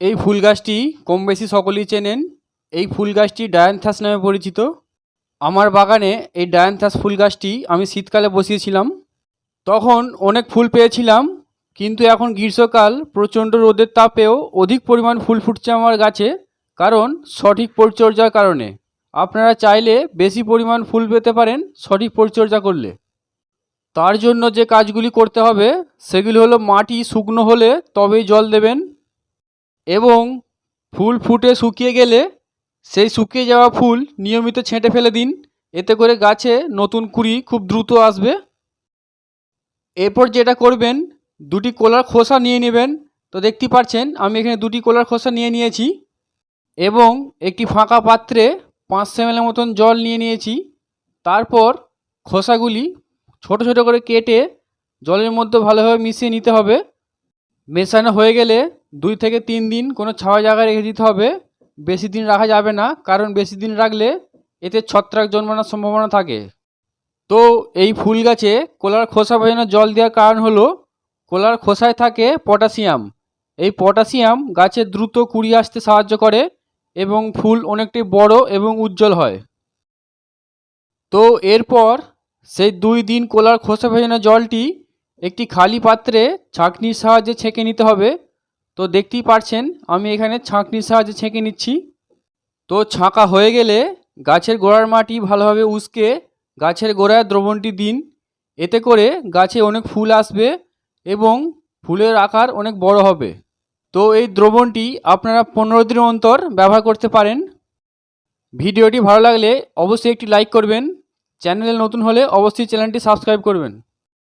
এই ফুল গাছটি কম বেশি সকলেই চেনেন। এই ফুল গাছটি ডায়ান্থাস নামে পরিচিত। আমার বাগানে এই ডায়ান্থাস ফুল গাছটি আমি শীতকালে বসিয়েছিলাম, তখন অনেক ফুল পেয়েছিলাম। কিন্তু এখন গ্রীষ্মকাল, প্রচণ্ড রোদের তাপেও অধিক পরিমাণ ফুল ফুটছে আমার গাছে, কারণ সঠিক পরিচর্যার কারণে। আপনারা চাইলে বেশি পরিমাণ ফুল পেতে পারেন সঠিক পরিচর্যা করলে। তার জন্য যে কাজগুলি করতে হবে সেগুলি হলো, মাটি শুকনো হলে তবেই জল দেবেন, এবং ফুল ফুটে শুকিয়ে গেলে সেই শুকিয়ে যাওয়া ফুল নিয়মিত ছেঁটে ফেলে দিন। এতে করে গাছে নতুন কুঁড়ি খুব দ্রুত আসবে। এরপর যেটা করবেন, দুটি কলার খোসা নিয়ে নেবেন। তো দেখতে পাচ্ছেন আমি এখানে দুটি কলার খোসা নিয়ে নিয়েছি, এবং একটি ফাঁকা পাত্রে 500 ml মতন জল নিয়ে নিয়েছি। তারপর খোসাগুলি ছোট ছোট করে কেটে জলের মধ্যে ভালোভাবে মিশিয়ে নিতে হবে। মেশানো হয়ে গেলে 2 থেকে 3 দিন কোনো ছাওয়া জায়গায় রেখে দিতে হবে। বেশি দিন রাখা যাবে না, কারণ বেশি দিন রাখলে এতে ছত্রাক জন্মানোর সম্ভাবনা থাকে। তো এই ফুল গাছে কলার খোসা ভেজানো জল দেওয়ার কারণ হলো, কলার খোসায় থাকে পটাশিয়াম। এই পটাশিয়াম গাছের দ্রুত কুঁড়ি আসতে সাহায্য করে এবং ফুল অনেকটাই বড় এবং উজ্জ্বল হয়। তো এরপর সেই 2 দিন কলার খোসা ভেজানো জলটি একটি খালি পাত্রে ছাঁকনির সাহায্যে ছেঁকে নিতে হবে। তো দেখতেই পাচ্ছেন আমি এখানে ছাঁকনির সাহায্যে ছেঁকে নিচ্ছি। তো ছাঁকা হয়ে গেলে গাছের গোড়ার মাটি ভালোভাবে উস্কে গাছের গোড়ায় দ্রবণটি দিন। এতে করে গাছে অনেক ফুল আসবে এবং ফুলের আকার অনেক বড় হবে। তো এই দ্রবণটি আপনারা 15 দিন অন্তর ব্যবহার করতে পারেন। ভিডিওটি ভালো লাগলে অবশ্যই একটি লাইক করবেন। চ্যানেলে নতুন হলে অবশ্যই চ্যানেলটি সাবস্ক্রাইব করবেন।